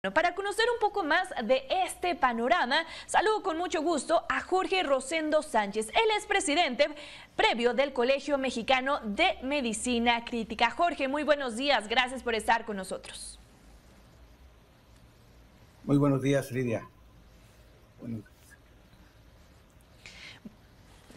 Bueno, para conocer un poco más de este panorama, saludo con mucho gusto a Jorge Rosendo Sánchez. Él es presidente previo del Colegio Mexicano de Medicina Crítica. Jorge, muy buenos días. Gracias por estar con nosotros. Muy buenos días, Lidia.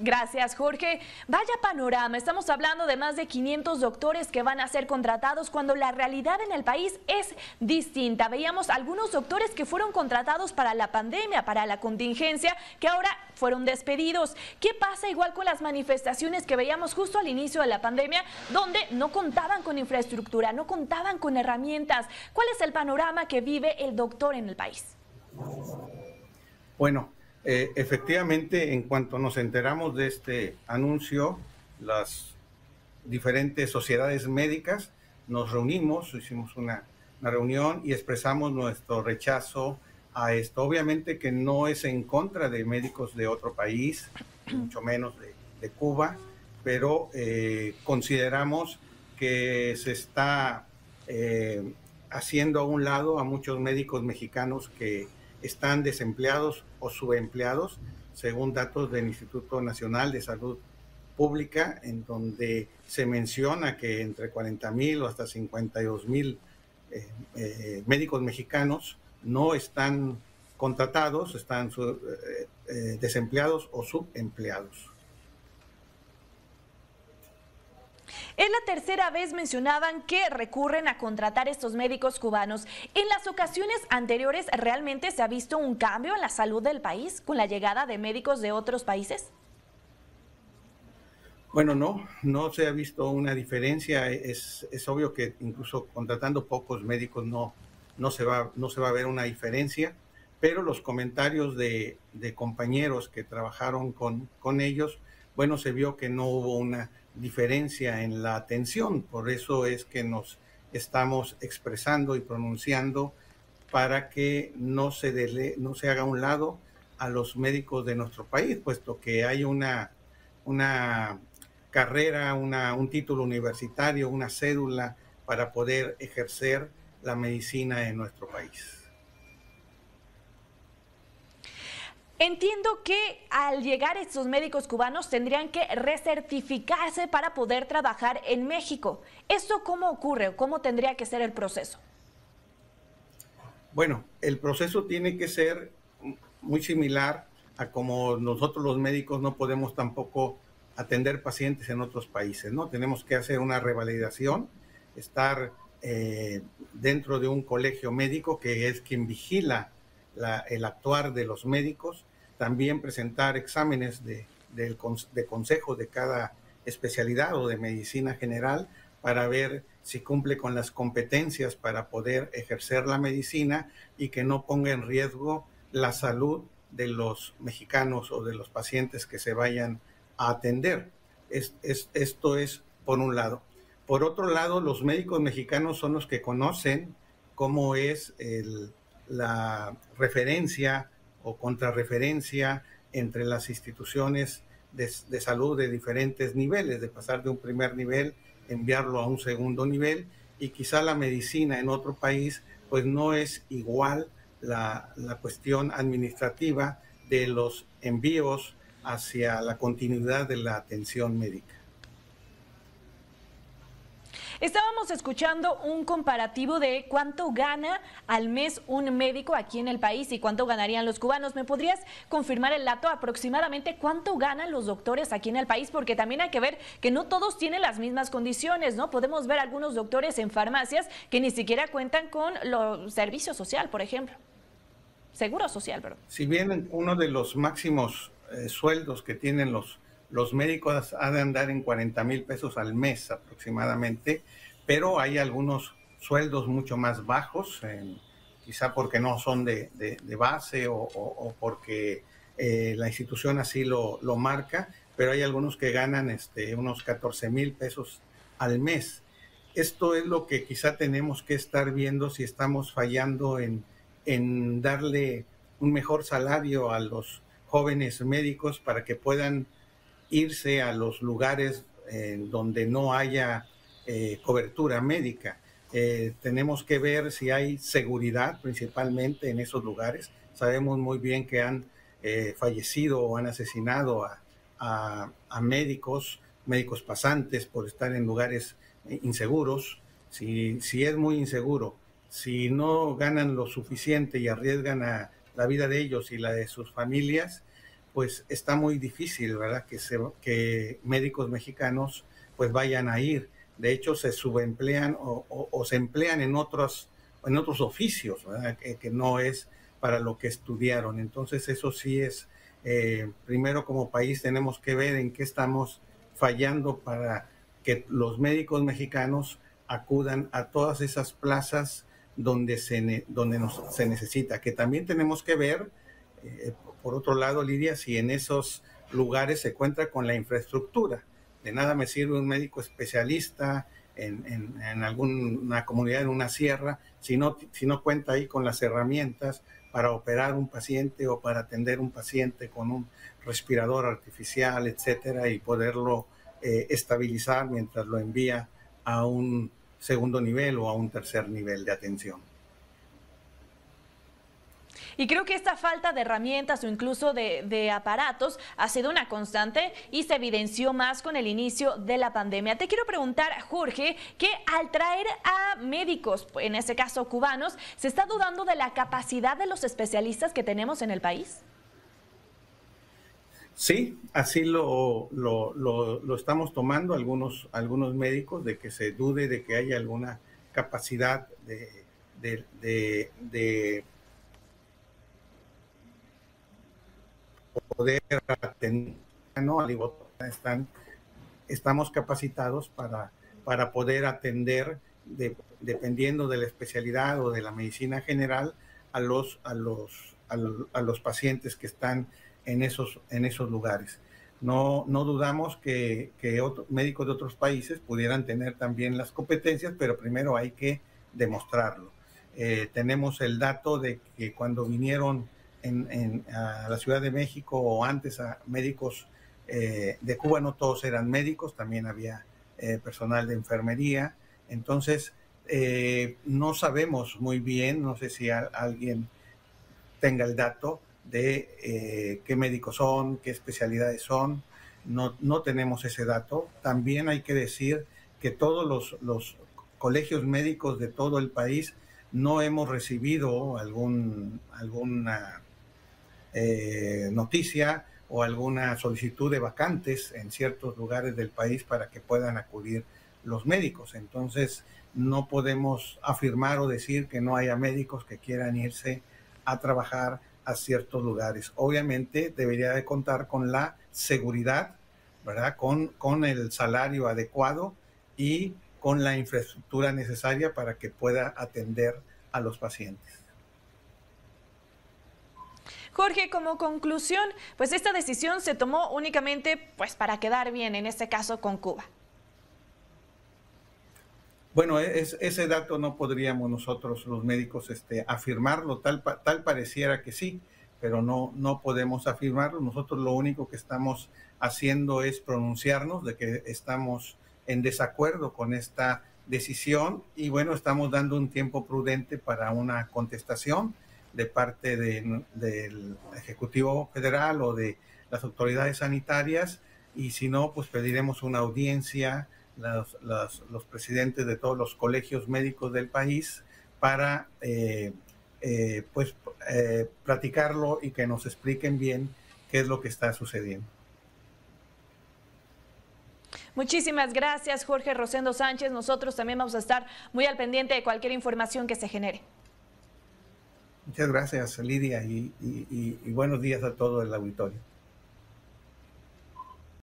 Gracias, Jorge. Vaya panorama, estamos hablando de más de 500 doctores que van a ser contratados cuando la realidad en el país es distinta. Veíamos algunos doctores que fueron contratados para la pandemia, para la contingencia, que ahora fueron despedidos. ¿Qué pasa igual con las manifestaciones que veíamos justo al inicio de la pandemia, donde no contaban con infraestructura, no contaban con herramientas? ¿Cuál es el panorama que vive el doctor en el país? Bueno, efectivamente, en cuanto nos enteramos de este anuncio, las diferentes sociedades médicas nos reunimos, hicimos una reunión y expresamos nuestro rechazo a esto. Obviamente que no es en contra de médicos de otro país, mucho menos de Cuba, pero consideramos que se está haciendo a un lado a muchos médicos mexicanos que están desempleados o subempleados, según datos del Instituto Nacional de Salud Pública, en donde se menciona que entre 40,000 o hasta 52,000 médicos mexicanos no están contratados, están desempleados o subempleados. Es la tercera vez mencionaban que recurren a contratar estos médicos cubanos. ¿En las ocasiones anteriores realmente se ha visto un cambio en la salud del país con la llegada de médicos de otros países? Bueno, no se ha visto una diferencia. Es obvio que incluso contratando pocos médicos no se va a ver una diferencia, pero los comentarios de compañeros que trabajaron con ellos, bueno, se vio que no hubo una diferencia en la atención. Por eso es que nos estamos expresando y pronunciando para que no se haga a un lado a los médicos de nuestro país, puesto que hay una carrera, un título universitario, una cédula para poder ejercer la medicina en nuestro país. Entiendo que al llegar estos médicos cubanos tendrían que recertificarse para poder trabajar en México. ¿Esto cómo ocurre? ¿Cómo tendría que ser el proceso? Bueno, el proceso tiene que ser muy similar a como nosotros los médicos no podemos tampoco atender pacientes en otros países, ¿no? Tenemos que hacer una revalidación, estar dentro de un colegio médico que es quien vigila el actuar de los médicos, también presentar exámenes de consejo de cada especialidad o de medicina general para ver si cumple con las competencias para poder ejercer la medicina y que no ponga en riesgo la salud de los mexicanos o de los pacientes que se vayan a atender. Esto es por un lado. Por otro lado, los médicos mexicanos son los que conocen cómo es la referencia o contrarreferencia entre las instituciones de salud de diferentes niveles, de pasar de un primer nivel, enviarlo a un segundo nivel, y quizá la medicina en otro país pues no es igual la cuestión administrativa de los envíos hacia la continuidad de la atención médica. Estábamos escuchando un comparativo de cuánto gana al mes un médico aquí en el país y cuánto ganarían los cubanos. ¿Me podrías confirmar el dato aproximadamente cuánto ganan los doctores aquí en el país? Porque también hay que ver que no todos tienen las mismas condiciones, ¿no? Podemos ver algunos doctores en farmacias que ni siquiera cuentan con los servicios social, por ejemplo. Seguro social, perdón. Si bien uno de los máximos sueldos que tienen los médicos ha de andar en 40,000 pesos al mes aproximadamente, pero hay algunos sueldos mucho más bajos, quizá porque no son de base o porque la institución así lo marca, pero hay algunos que ganan unos 14,000 pesos al mes. Esto es lo que quizá tenemos que estar viendo si estamos fallando en darle un mejor salario a los jóvenes médicos para que puedan irse a los lugares donde no haya cobertura médica. Tenemos que ver si hay seguridad principalmente en esos lugares. Sabemos muy bien que han fallecido o han asesinado a médicos pasantes por estar en lugares inseguros. Si es muy inseguro, si no ganan lo suficiente y arriesgan a la vida de ellos y la de sus familias, pues está muy difícil, ¿verdad? Que médicos mexicanos pues vayan a ir. De hecho, se subemplean o se emplean en otros oficios, ¿verdad? Que no es para lo que estudiaron. Entonces, eso sí es, primero como país tenemos que ver en qué estamos fallando para que los médicos mexicanos acudan a todas esas plazas donde se necesita. Que también tenemos que ver, por otro lado, Lidia, si en esos lugares se cuenta con la infraestructura. De nada me sirve un médico especialista en alguna comunidad, en una sierra, si no cuenta ahí con las herramientas para operar un paciente o para atender un paciente con un respirador artificial, etcétera, y poderlo estabilizar mientras lo envía a un segundo nivel o a un tercer nivel de atención. Y creo que esta falta de herramientas o incluso de aparatos ha sido una constante y se evidenció más con el inicio de la pandemia. Te quiero preguntar, Jorge, que al traer a médicos, en este caso cubanos, ¿se está dudando de la capacidad de los especialistas que tenemos en el país? Sí, así lo estamos tomando algunos médicos, de que se dude de que haya alguna capacidad de poder atender, ¿no? Estamos capacitados para poder atender, dependiendo de la especialidad o de la medicina general, a los pacientes que están en esos lugares. No dudamos que médicos de otros países pudieran tener también las competencias, pero primero hay que demostrarlo. Tenemos el dato de que cuando vinieron a la Ciudad de México o antes a médicos de Cuba, no todos eran médicos, también había personal de enfermería. Entonces, no sabemos muy bien, no sé si alguien tenga el dato de qué médicos son, qué especialidades son. No tenemos ese dato. También hay que decir que todos los colegios médicos de todo el país no hemos recibido alguna noticia o alguna solicitud de vacantes en ciertos lugares del país para que puedan acudir los médicos. Entonces, no podemos afirmar o decir que no haya médicos que quieran irse a trabajar a ciertos lugares. Obviamente debería de contar con la seguridad, ¿verdad? Con el salario adecuado y con la infraestructura necesaria para que pueda atender a los pacientes. Jorge, como conclusión, pues esta decisión se tomó únicamente pues para quedar bien, en este caso con Cuba. Bueno, ese dato no podríamos nosotros los médicos afirmarlo, tal pareciera que sí, pero no podemos afirmarlo. Nosotros lo único que estamos haciendo es pronunciarnos de que estamos en desacuerdo con esta decisión y bueno, estamos dando un tiempo prudente para una contestación de parte del Ejecutivo Federal o de las autoridades sanitarias, y si no, pues pediremos una audiencia los presidentes de todos los colegios médicos del país para platicarlo y que nos expliquen bien qué es lo que está sucediendo. Muchísimas gracias, Jorge Rosendo Sánchez. Nosotros también vamos a estar muy al pendiente de cualquier información que se genere. Muchas gracias, Lidia, y buenos días a todo el auditorio.